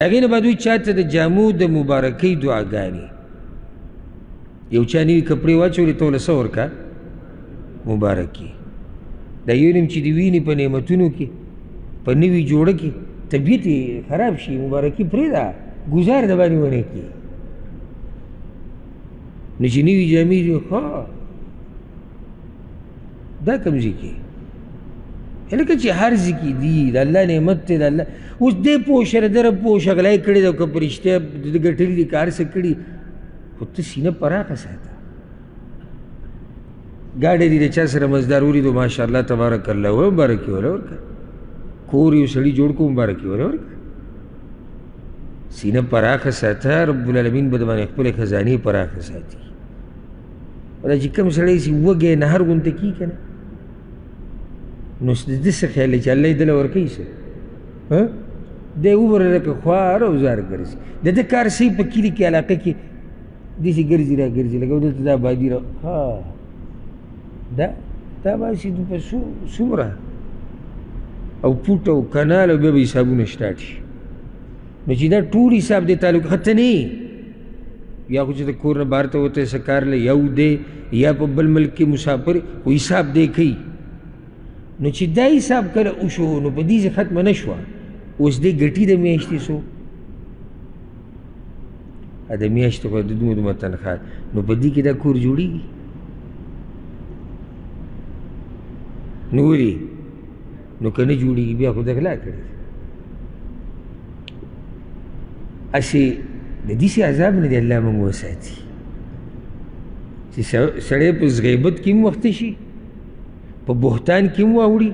هغې نه بعد وایي چاته د جامو د مبارکۍ دعاګانې یو چا نوي کپړې واچولې ته له څه ورکړه مبارکي دا یو نیم چې د وینې په نعمتونو کې په نوي جوړه کې طبیعت یې خراب شي مبارکي پرېږده ګزار د باندې ونه کړي نو چې نوي جامې دي ښه دا کوم ځای کې لکه چې هر ځای کې دي د الله نعمت دی د الله اوس دی پوه شه د رب پوه شه غلی کړې ده که په رښتیا د ګټلي دي که هر څه کړي خو ته سینه پراخه ساته ګاډی دي د چا سره مزدار ولیدو ماشاءالله تبارک الله مبارکي وله ورکړه کور یو سړي جوړ کړو مبارکي وله ورکړه سینه پراخه ساته رب العالمین به د باندې خپلې خزانې پراخه ساتي دا چې کوم سړی چې وږی نهر غونته کي که نه نو د ده څه خیال دی چې الله یې دله ورکوي څه دی وګوره لکه خوار او زار ګرځي د ده کار صحیح په کلي کې علاقه کې داسې ګرځي را ګرځي لکه دلته دا آبادي را دا باسي په څومره او پوټ او کنال او بیا به حسابونه سټارټ شي نو چې دا ټول حساب دی تعلق ښه ته نه یا خو چې د کور نه بهر ته وتی څه کار له یو دی یا په بل ملک کې مسافر خو حساب دی کوي نو چې دا حساب کله وشو نو په دې ختمه نه شوه اوس دی ګټي د میاشتې څو د میاشتې خو د دومره تنخواه نو په دې کې دا کور جوړېږي نو ولې نو که نه جوړېږي بیا خو د غلا کړي هسې د داسې عذاب نه دی الله موږ وساتي چې سړی په غیبت کې هم وخته شي په بهتان کې هم واوړي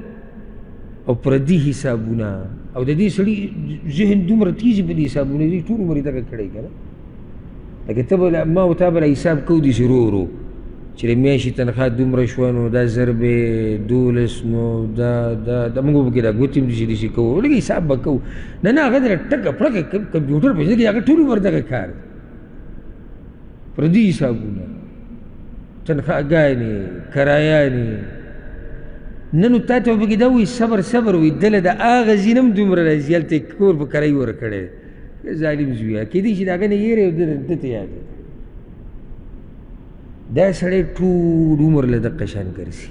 او پردي حسابونه او د دې سړي ذهن دومره تیزې په دې حسابونه دي ټول عمر یې دغه کړی که نه لکه ته به ما او تا به حساب کوو داسې ورو ورو چې د میاشتې تنخواه دومره شوه نو دا ضربې 12 نو دا موږ به پکې دا ګوتې هم داسې کوو لږ حساب به کوو نه هغه دله ټکه پړکه کمپیوټر پېژنه کې هغه ټول عمر دغه کار دی پردي حسابونه تنخواهګانې کرایانې نه نو تا ته به پکې دا وایي صبر وایي دله د هغه ځینه هم دومره راځي هلته یې کور په کرایي ورکړی ظالم زویه کېدای شي د هغه نه یېرې او ده ته یاد دا سړی ټول عمر له دقه شان ګرځي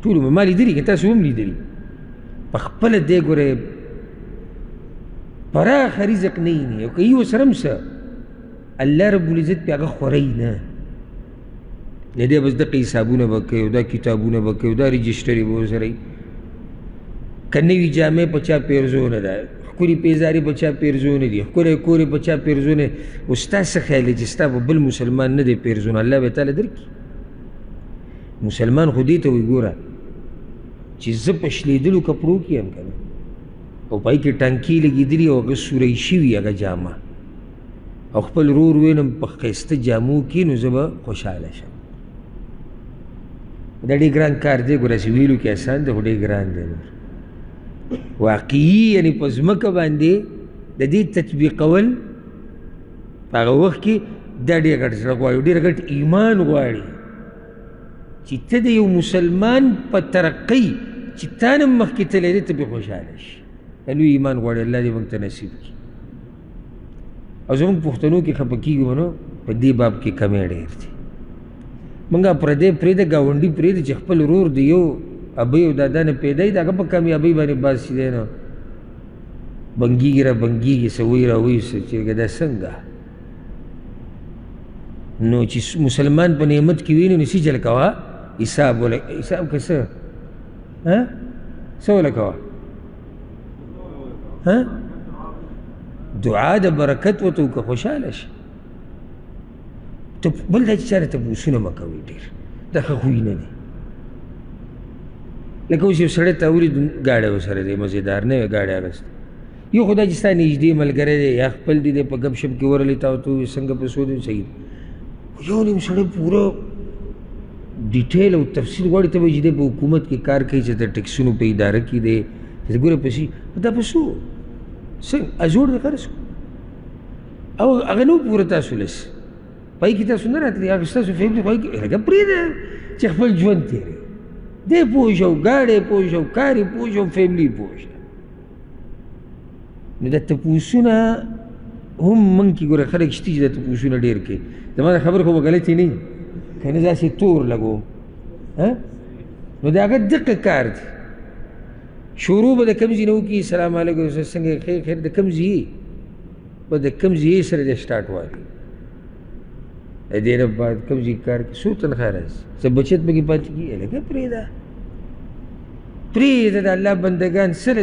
ټول عمر ما لیدلي که تاسو هم لیدلي په خپله دی ګوره پراخه رزق نه ویني او که یي ورسره هم څه الله رب العزت پې هغه خوری نه د دې بس دقه حسابونه به کوي او دا کتابونه به کوي او دا رجسټري به ورسره وي که نوي جامې په چا پیرزو نه ده ښکلي پیزارې په چا پیرزو نه دي ښکلی کور په چا پیرزو نه اوس ستا څه خیال دی چې ستا په بل مسلمان نه دی پیرزو نه الله به تعالی درکړي مسلمان خو دې ته وایي ګوره چې زه په شلېدلو کپړو کې یم که نه او پای کې ټانکې لګېدلي او هغه سوری شوي هغه جامه او خپل ورور وینم په ښایسته جامو کې نو زه به خوشحاله شم دا ډېر ګران کار دی ګوره چې ویلو کې اسان دی خو ډېر ګران دی واقعي یعنې په ځمکه باندې د دې تطبیقول په هغه وخت کې دا ډېر ګټ زړه غواړي ډېر ګټ ایمان غواړي چې ته د یو مسلمان په ترقۍ چې تا نه مخکې تللی دی ته پرې خوشحاله شي دا لوی ایمان غواړي الله دې موږ ته نصیب کړي او زموږ پښتنو کې خفه کېږو نو په دې باب کې کمی ډېر دی موږ پردی پرېږده ګاونډي پرېږده چې خپل ورور د یو ابۍ او دادا نه پیدا وي د هغه په کامیابۍ باندې بس چې دی نو بنګېږي را بنګېږي څه وایي را وایي څه چې دا څنګه نو چې مسلمان په نعمت کې وي نو نسي چل کوه حساب که څه څه وله کوه دعا د برکت ورته وکړه خوشحاله شه ته بل دا چې چا ته تپوسونه مه کوئ ډېر دا ښه خوی نه دی لکه اوس یو سړی ته ولید ګاډی ورسره دی مزېدار نه وي ګاډی اخیستی یو خو دا چې ستا نږدې ملګری دی یا خپل دی دی په ګپ شپ کې ورغلی تا ورته ووایي څنګه په څو دی صحیح دی یو نیم سړی پوره ډیټیل او تفصیل غواړي ته به چې دی په حکومت کې کار کوي چې د ټیکسونو په اداره کې دی چې ګوره په شي دا په څو څنګه ازوړ دی خرڅ او هغه نو پوره تاسو لس پای کې تاسو نه راتلي هغه ستاسو فیملي پای کې هغه پرېږده چې خپل ژوند تېروي دی پوه شو ګاډی پوه شو کار یې پوه شو فیملي پوه شو نو دا تپوسونه هم من کې ګوره خلک شته چې دا تپوسونه ډېر کوي زما د خبر خو به غلطې نه وي که نه داسې تور لګوم نو د هغه دقه کار دی شروع به د کوم ځای نه وکړي سلام علیکم څنګه خیر خیر د کوم ځای به د کوم ځای سره د سټارټ والي د دې نه بعد کوم ځای کار کوي څو تنخواه راځي څه بچت پکې پاتې کېږي لکه پرېږده پرېږده د الله بندګان سره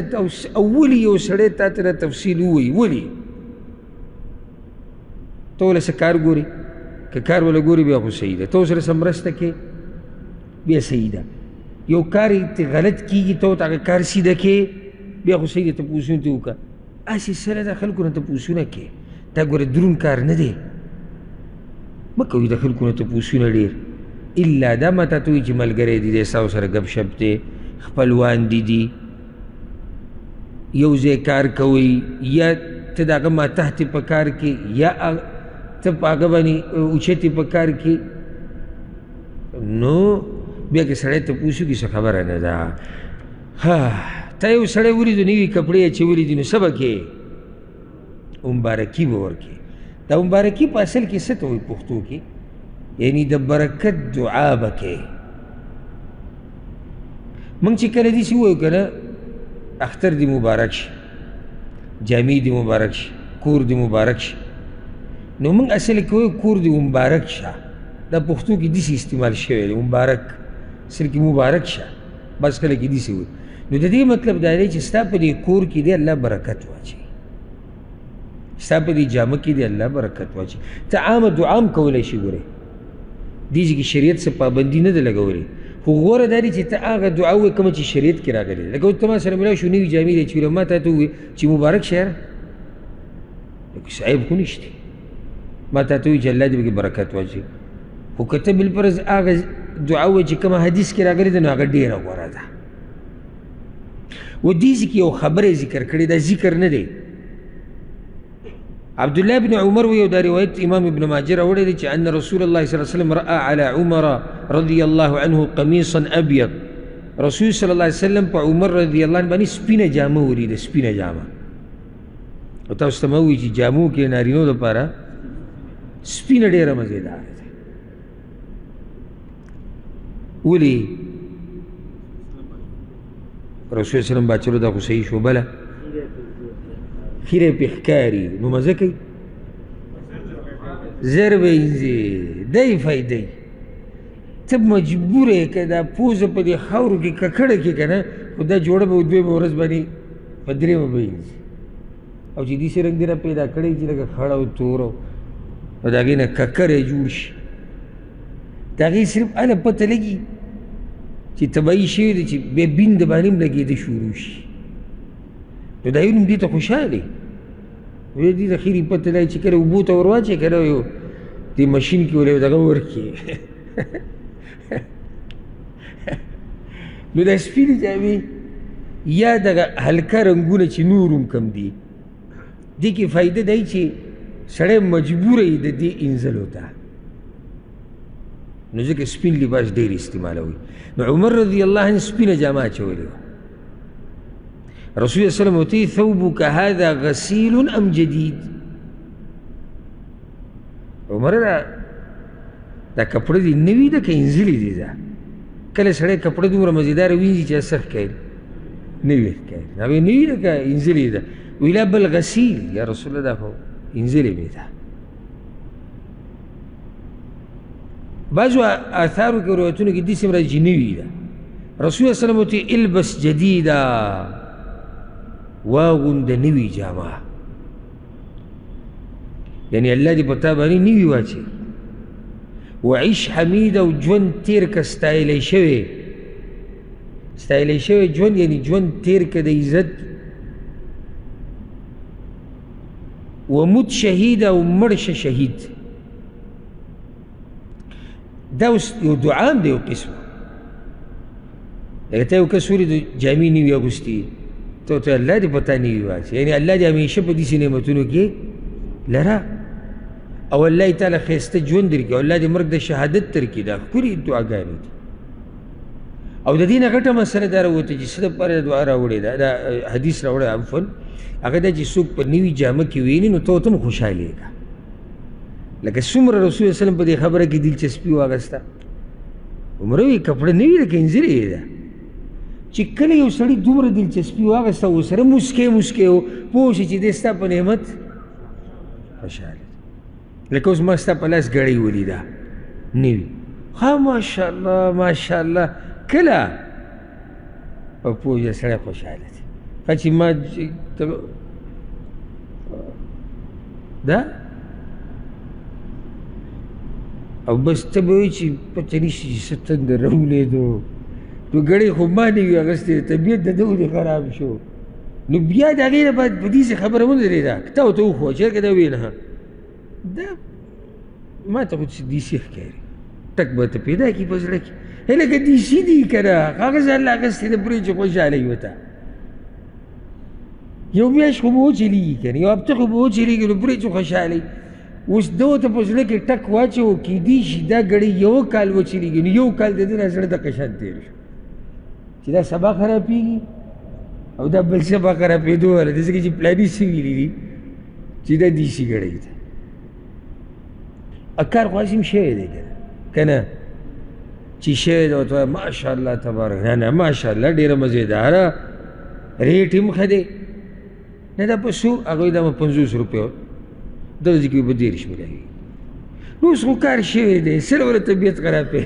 ولي یو سړی تا ته تفصیل ووایي ولي ته ولې څه کار ګوري که کار وله ګوري بیا خو صحیح ده ته ورسره څه مرسته کوې بیا صحیح ده یو کار ته غلط کېږي ته ورته هغه کار سیده کې بیا خو صحیح ده تپوسونه ترې وکړه هسې سره د خلکو نه تپوسونه کې دا ګوره دروند کار نه دی مه کوئ د خلکو نه تپوسونه ډېر الا دا ما ته وایي چې ملګری دی دی ستا سره ګپ شپ دی خپلوان دي یو ځای کار کوئ یا ته د هغه ماتحتې په کار کې یا ته په هغه باندې اوچتې په کار کې نو بیا که سړی تپوس وکړي څه خبره نه ده ته یو سړی ولیدو نوي کپړې اچولي دي نو څه به کوې مبارکي به ورکړې دا مبارکي په اصل کې څه ته وایي پښتو کې یعنی د برکت دعا به کوې موږ چې کله داسې ووایو که نه اختر دې مبارک شي جامې دې مبارک شي کور دې مبارک شي نو موږ اصل کې وایو کور دې مبارک شه دا پښتو کې داسې استعمال شوی دی مبارک اصل کې مبارک شه بس کله کې داسې وایي نو د دې مطلب دا دی چې ستا په دې کور کې دی الله برکت واچوي ستا په دې جامه کې دی الله برکت واچوي ته عامه دعا هم کولی شي ګورې دې کې شریعت څه پابندي نه ده لګولې خو غوره دا دی چې ته هغه دعا ووایې کومه چې شریعت کې راغلې ده لکه اوس ته ما سره ملاو شو نوي جامې دي اچولې ما تا ته ووایي چې مبارک شه یاره عیب خو نشته ما تا ته ووایي چې الله دې پکې برکت واچوي خو که ته بالفرض هغه دعا ووایې چې کومه حدیث کې راغلې ده نو هغه ډېره غوره ده و دې کې یو خبره ذکر کړې ده ذکر نه دی عبدالله بن عمر ویو دا روایت امام ابن ماجه راوړی دی چې ان رسول الله صلی الله علیه وسلم رأى على عمر رضی الله عنه قمیصا ابیض رسول صلی الله علیه وسلم په عمر رضی الله عنه باندې سپینه جامه ولیده سپینه جامه او تاسو ته مه ووایي چې جامو کې نارینو دپاره سپینه ډېره مزېداره ده ولې رسول وسلم باچلو دا خو صحیح شو بله خیره پې ښکاري نو مزه کوي زر به وینځي دی فایده ته مجبوره یې که دا پوزه په دې خاورو کې ککړه کې که نه خو دا جوړه به دویمه ورځ باندې په درېیمه به وینځي او چې داسې رنګ دې را پیدا کړی چې لکه خړ او تور او د هغې نه ککری جوړ شي د هغې صرف هله پته لګي چې طبعي شوي دی چې بیا بین د باندې هم لګېده شروع شي نو دا یو نوم دې ته خوشحالې وی دې ته خیري پته لګي چې کله اوبو ته ور واچوې که نه یو دې مشین کې ولې دغه ورکړي نو دا سپینې جامې یا دغه هلکه رنګونه چې نور هم کم دي دې کې فایده دی چې سړی مجبوره یي د دې انځلو ته نو ځکه سپین لباس ډېر استعمالوي نو عمر رضی الله عنه سپینه جامه اچولې وه رسول الله صلی الله علیه وسلم ورته ثوبک هذا غسیل ام جدید عمر دا کپړه دې نوي ده که انځلې دي ده کله سړی کپړه دومره مزېداره وینځي چې څه ښکاري نوي ښکاري هغې نوي ده که انځلې ده وی لا بل غسیل یا رسول الله دا خو انځلې مې ده بعضو آثارو کې روایتونو کې داسې هم راځي چې نوي ده رسول الله صلی الله علیه وسلم ورته البس جدیدا واغونده نوي جامه یعنی الله دې په تا باندې نوي واچوي وعیش حمیده او ژوند تېر که ستایلی شوی ژوند یعنی ژوند تېر که د عزت وموت شهید او مړ شه شهید دا اوس یو دعا هم دی یو قسمه لکه ته یو کس ولیدو جامې نوي اغوستي ته ورته الله دې په تا نوي واچي یعنې الله دې همیشه په داسې نعمتونو کې لره او الله تعالی ښایسته ژوند درکړي او الله دې مرګ د شهادت درکړي دا ښکلې دعاګانې دي او د دې نه غټه مسله دا راوته چې څه دپاره دعا راوړې ده دا حدیث راوړی عفوا هغه دا چې څوک په نوي جامه کې ویني نو ته ورته هم خوشحالېږه لکه څومره رسول وسلم په دې خبره کې دلچسپي واخیسته عمره وي کپړه نه وي لکه انځرې یې ده چې کله یو سړي دومره دلچسپي واخیسته ورسره مسکې و پوه شي چې دی ستا په نعمت خوشحاله لکه اوس ما ستا په لاس ګړۍ ولیده نوي ها ماشاءالله ماشاءالله کله په پوه سړی خوشحاله دی ښه چې ما دا او بس ته به وایي چې پته نشي چې څه تنده راولېدو نو ګړۍ خو ما نه وي اخیستې طبیعت د ده ولې خراب شو نو بیا د هغې نه بعد په دې خبره ودرېده که تا ورته وښوه چې هرکه دا ویې نه دا ما ته خو دیسي ښکاري ټک به ته پیدا کړي په زړه کې لکه دیسي دي که نه هغه ځان له اخیستې ده پرې چې خوشحاله وي ورته یو میاشت خو به وچلېږي که نه یو هفته خو به وچلېږي نو پرې چې خوشحاله اوس ده ورته په زړه کې ټک واچوو کیدای شي دا ګړۍ یو کال وچلېږي نو یو کال د ده نه زړه دغه شان تېر شو چې دا سبا خرابېږي او دا بل سبا خرابېدو والا داسې کې چې پلاني څه ویلي دي چې دا دیسي ګړۍ ده کار خو هسې هم شوی دی که نه چې شوی ده ورته وایه ماشاءالله تبارک نه نه ماشاءالله ډېره مزېداره ریټ هم ښه دی نه دا په څو هغه وایي دا به 50 روپیو دغه ځای کې به 30 میلاوي نو اوس خو کار شوی دی سره ورته طبیعت خراب دی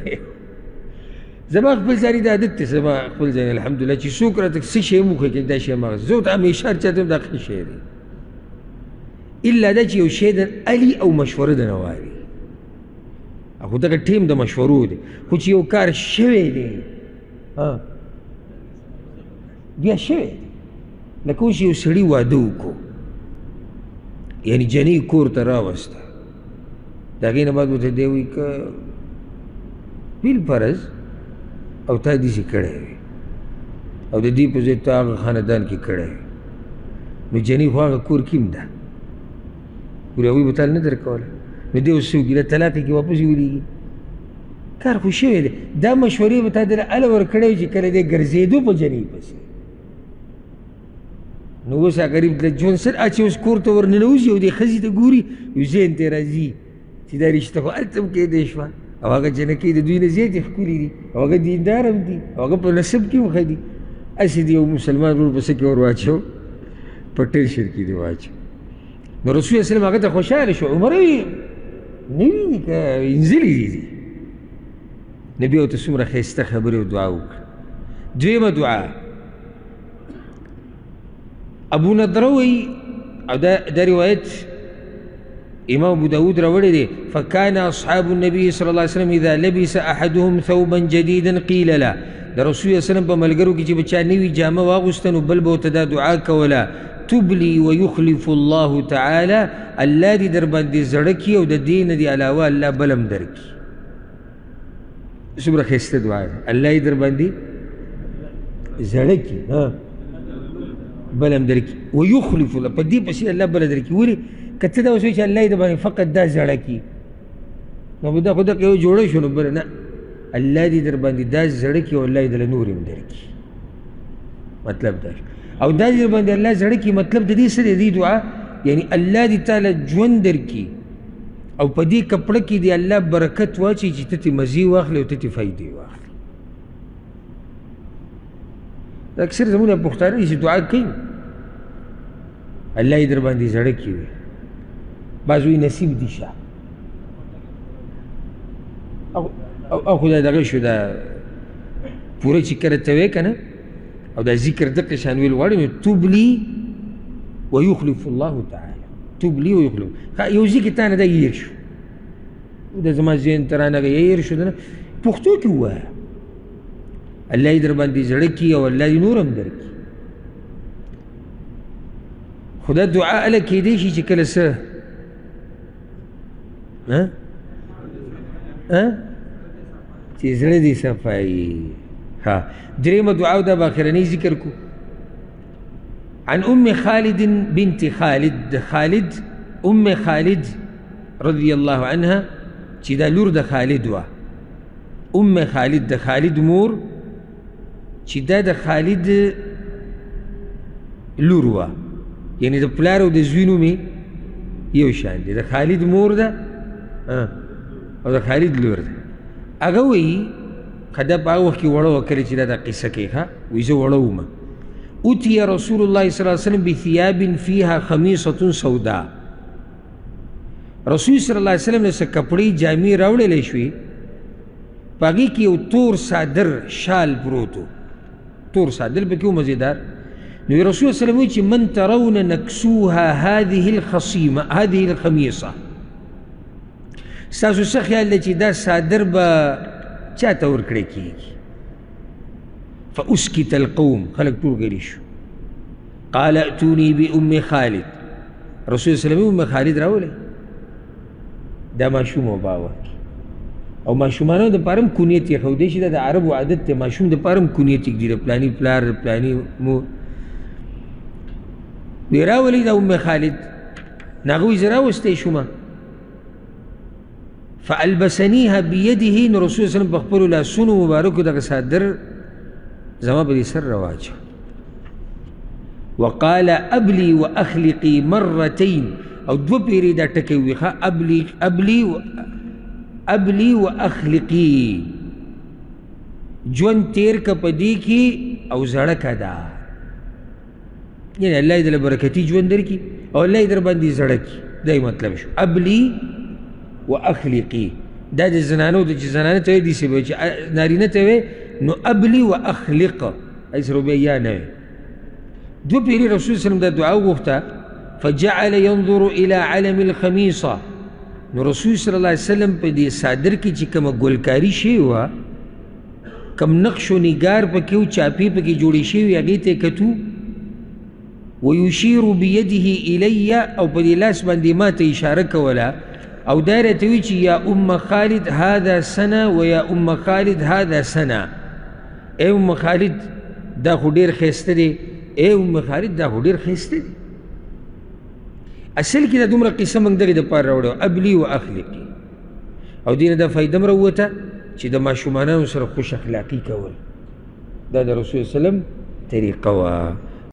زما خپل ځاني دا عادت دی زما خپل ځاني الحمدلله چې څوک راته څه شی هم وښیي که دا شی هم هغسې زه ورته همیشه هر چاته هم دا ښه شی دی الا دا چې یو شی در علي او مشوره درنه غواړي خو دغه ټیم د مشورو دی خو چې یو کار شوی دی بیا شوی دی لکه اوس یو سړي واده وکړو یعنې جنۍ کور ته راوسته د هغې نه بعد ورته دی وایي که بالفرض او تا داسې کړی وي او د دې په ځای تا هغه خاندان کې کړی وي نو جنۍ خو هغه کور کې هم ده ګورې هغوی به تاله نه درکوله نو دی اوس څه وکړي له طلاق یې کې واپس ولیږي کار خو شوی دی دا مشورې به تا دله هله ورکړی وي چې کله دی ګرځېدو په جنۍ پسې نو اوس هغه غریب له ژوند سره چې اوس کور ته ورننوځي او دې ښځې ته ګوري یو ذهن ته راځي چې دا رشته خو هلته هم کېدی شوه او هغه جنکۍ د دوی نه زیاتې ښکلي دي او هغه دیندار هم دي او هغه په نسب کې هم ښه دي هسې د یو مسلمان ورور په څه کې ور واچو په ټینشن کې دې واچو نو رسول وسلم هغه ته خوشحاله شو عمره وي نوي دي که انځلي دي نبي ورته څومره ښایسته خبرې او دعا وکړه دویمه دعا ابو نضره وایي او دا روایت امام ابو داود راوړی دی فکان اصحاب النبي صلی الله علیه وسلم اذا لبس احدهم ثوبا جديدا قیل له د رسول وسلم په ملګرو کې چې به چا نوي جامه واغوسته نو بل به ورته دا دعا کوله تبلي ويخلف الله تعالی الله دې در باندې زړه کړي او د دې نه دې علاوه الله بل هم درکړي څومره ښایسته دعا ده الله یې در باندې زړه کړي بل هم درکړي ويخلف الله په دې پسې الله بله درکړي ولې که ته دا اوس وایي چې الله یې د باندې فقط دا زړه کړي نو به دا خو دغه یو جوړه شو نو بله نه الله دې در باندې دا زړه کړي او الله یې دله نور هم درکړي مطلب دا او دا دې در باندې الله زړه کړي مطلب د دې څه دی دې دعا یعنی الله دې تعالی ژوند درکړي او په دې کپړه کې دې الله برکت واچوي چې ته ترې مزې واخلې او ته ترې فایدې واخلې اکثر زمونږ پښتانه داسې دعا کوي الله یې در باندې زړه کړي وي بعض وایي نصیب دي شه او خو دا دغه شو دا پوره چې کله ته وایې که نه او دا ذکر دقه شان ویل غواړي نو تبلي ويخلف الله تعالی تبلي ويخلف یو ځای کې تا نه دا هېر شو دا زما ذهن ته رانغی هېر شو نه پښتو کې ووایه الله یې در باندې زړه کړي او الله دې نور هم درکړي خو دا دعا هله کېدی شي چې کله څه چې زړه دې صفایي درېمه دعا دا به اخرنی ذکر کو عن ام خالد بنت خالد ام خالد رضی الله عنها چې دا لور د خالد وه ام خالد د خالد مور چې دا د خالد لور وه، یعنې د پلار او د زوی نوم یې یو شان دی، د خالد مور ده او د خالد لور ده. هغه وایي که دا په هغه وخت کې وړه وه، کله چې دا قصه کوي ښه وایي زه وړه ومه. اوتي رسول الله صلی الله علیه وسلم بثياب فيها خمیصة سوداء، رسول صلی الله علیه وسلم نه څه کپړې جامې راوړلی شوې، په هغې کې یو تور صادر شال پروت و، تور صادر پکې و مزیدار. نو رسول صلی الله علیه وسلم وایي چې من ترون نکسوها هذه الخمیصه، ستاسو څه خیال دی چې دا صادر به چا ته ورکړی کېږي؟ فاسکت القوم، خلک ټول غلي شو. قال ائتوني بأم خالد، رسول صلی الله علیه وسلم ام خالد راولئ، دا ماشوم و باوه او ماشومانو د پاره هم کونیت یې ښودی شي، دا د عربو عادت دی، ماشوم د پاره هم کونیت یږدي، د پلاني پلار د پلاني مور. وی راولئ دا ام خالد، نو هغه وایي زه راوستی شومه. فالبسنیها بیده، نو رسول صلی الله علیه وسلم په خپلو لاسونو مبارکو دغه صادر زما په دې سر راواچه. وقال ابلی واخلقی مرتين، او دوه پیرې دا ټکی ووایي ښه، ابلی واخلقی، ژوند تیر که په دې کې او زړه که ده، یعنې الله یې دله برکتي ژوند درکړي او الله یې در باندې زړه کړي، دا یې مطلب شو. ابلی واخلقی دا د زنانو د چې زنانه ته وایي داسې به وایي، چې نارینه ته وایي نو ابلی واخلق، ای سره بیا یا نه وایي. دوه پیرې رسول صلی الله علیه وسلم دا دعا وغوښته. فجعل ينظر الى علم الخمیصه، نو رسول صلی الله علیه وسلم په دې صادر کې چې کومه ګلکاري شوې وه، کوم نقش و نگار پکې و، چاپې پکې جوړې شوې وې، هغې ته یې کتو. ویشیر بیده الی، او په دې لاس باندې ما ته اشاره کوله او دا یې راته وایي چې یا ام خالد هذا سنه و یا ام خالد هذا سنه، ای ام خالد دا خو ډېر ښایسته دی، ای ام خالد دا خو ډېر ښایسته دی. اصل کې دا دومره قصه موږ دغې دپاره راوړې، ابلی و اخلقي، او دې نه دا فایده هم راووته چې د ماشومانانو سره خوش اخلاقي کول دا د رسول صلی الله علیه وسلم طریقه وه.